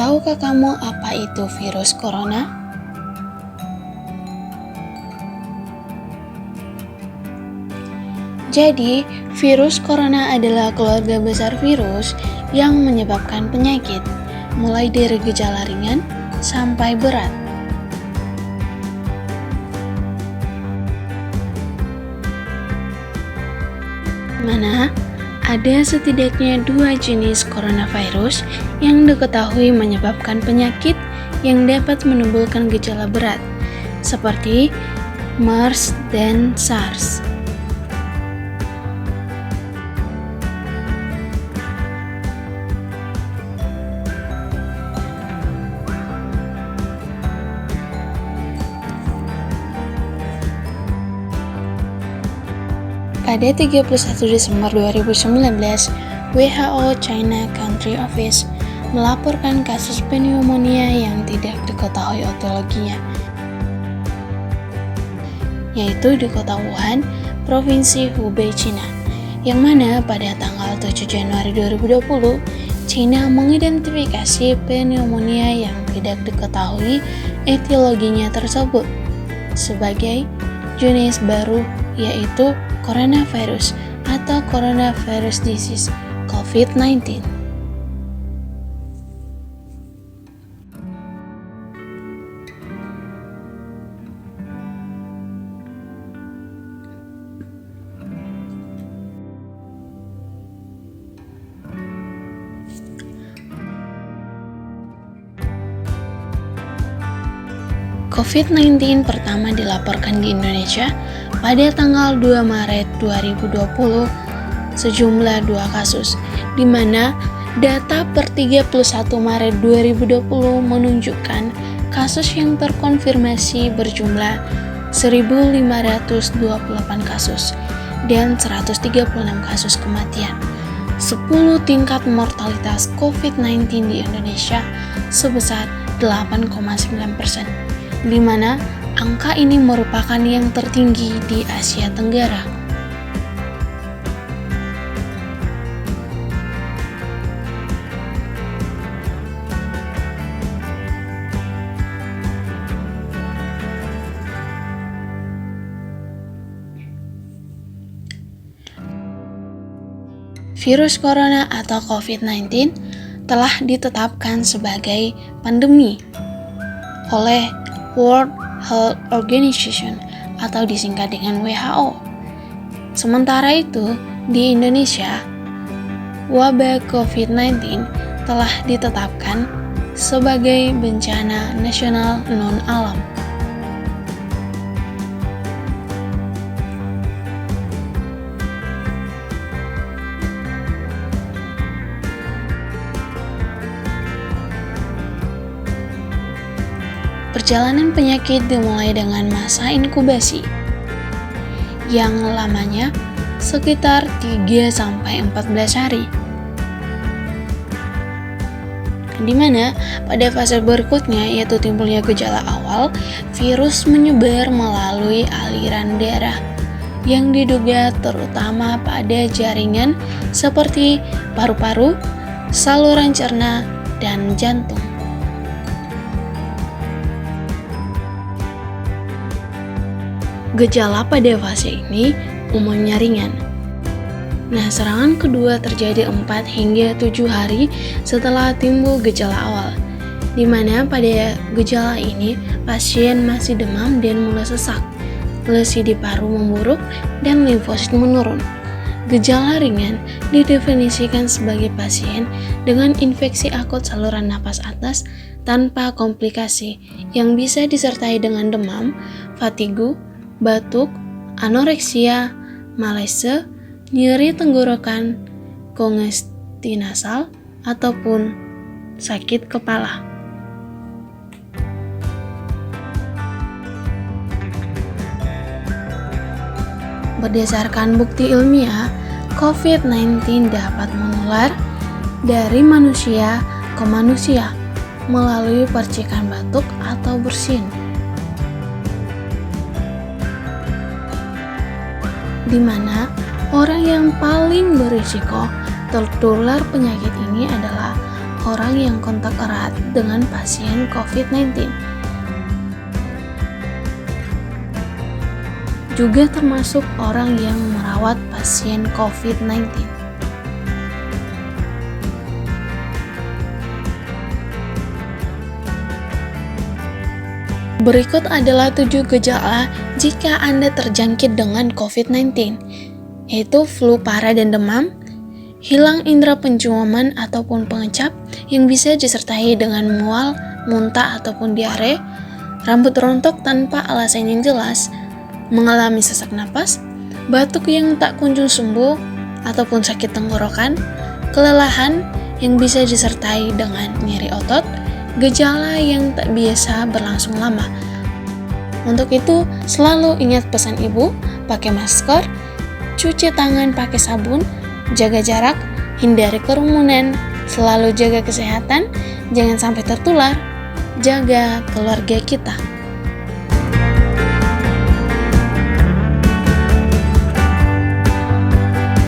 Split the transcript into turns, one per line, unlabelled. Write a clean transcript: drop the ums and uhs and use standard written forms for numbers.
Tahukah kamu apa itu virus corona? Jadi, virus corona adalah keluarga besar virus yang menyebabkan penyakit, mulai dari gejala ringan sampai berat. Mana ada setidaknya 2 jenis coronavirus yang diketahui menyebabkan penyakit yang dapat menimbulkan gejala berat, seperti MERS dan SARS. Pada 31 Desember 2019, WHO China Country Office melaporkan kasus pneumonia yang tidak diketahui etiologinya, yaitu di kota Wuhan, Provinsi Hubei, China, yang mana pada tanggal 7 Januari 2020, China mengidentifikasi pneumonia yang tidak diketahui etiologinya tersebut sebagai jenis baru, yaitu coronavirus atau coronavirus disease COVID-19. COVID-19 pertama dilaporkan di Indonesia pada tanggal 2 Maret 2020 sejumlah 2 kasus, di mana data per 31 Maret 2020 menunjukkan kasus yang terkonfirmasi berjumlah 1.528 kasus dan 136 kasus kematian. 10 tingkat mortalitas COVID-19 di Indonesia sebesar 8,9%, di mana angka ini merupakan yang tertinggi di Asia Tenggara. Virus corona atau COVID-19 telah ditetapkan sebagai pandemi oleh World Health Organization atau disingkat dengan WHO. Sementara itu, di Indonesia, wabah COVID-19 telah ditetapkan sebagai bencana nasional non-alam. Perjalanan penyakit dimulai dengan masa inkubasi yang lamanya sekitar 3-14 hari, di mana pada fase berikutnya, yaitu timbulnya gejala awal, virus menyebar melalui aliran darah yang diduga terutama pada jaringan seperti paru-paru, saluran cerna, dan jantung. Gejala pada fase ini umumnya ringan. Nah, serangan kedua terjadi 4 hingga 7 hari setelah timbul gejala awal, di mana pada gejala ini pasien masih demam dan mulai sesak, lesi di paru memburuk, dan limfosit menurun. Gejala ringan didefinisikan sebagai pasien dengan infeksi akut saluran napas atas tanpa komplikasi yang bisa disertai dengan demam, fatigu, batuk, anoreksia, malese, nyeri tenggorokan, kongesti nasal, ataupun sakit kepala. Berdasarkan bukti ilmiah, COVID-19 dapat menular dari manusia ke manusia melalui percikan batuk atau bersin, di mana orang yang paling berisiko tertular penyakit ini adalah orang yang kontak erat dengan pasien COVID-19. Juga termasuk orang yang merawat pasien COVID-19. Berikut adalah 7 gejala jika Anda terjangkit dengan COVID-19, yaitu flu parah dan demam, hilang indera penciuman ataupun pengecap yang bisa disertai dengan mual, muntah ataupun diare, rambut rontok tanpa alasan yang jelas, mengalami sesak napas, batuk yang tak kunjung sembuh ataupun sakit tenggorokan, kelelahan yang bisa disertai dengan nyeri otot, gejala yang tak biasa berlangsung lama. Untuk itu, selalu ingat pesan ibu, pakai masker, cuci tangan pakai sabun, jaga jarak, hindari kerumunan, selalu jaga kesehatan, jangan sampai tertular, jaga keluarga kita.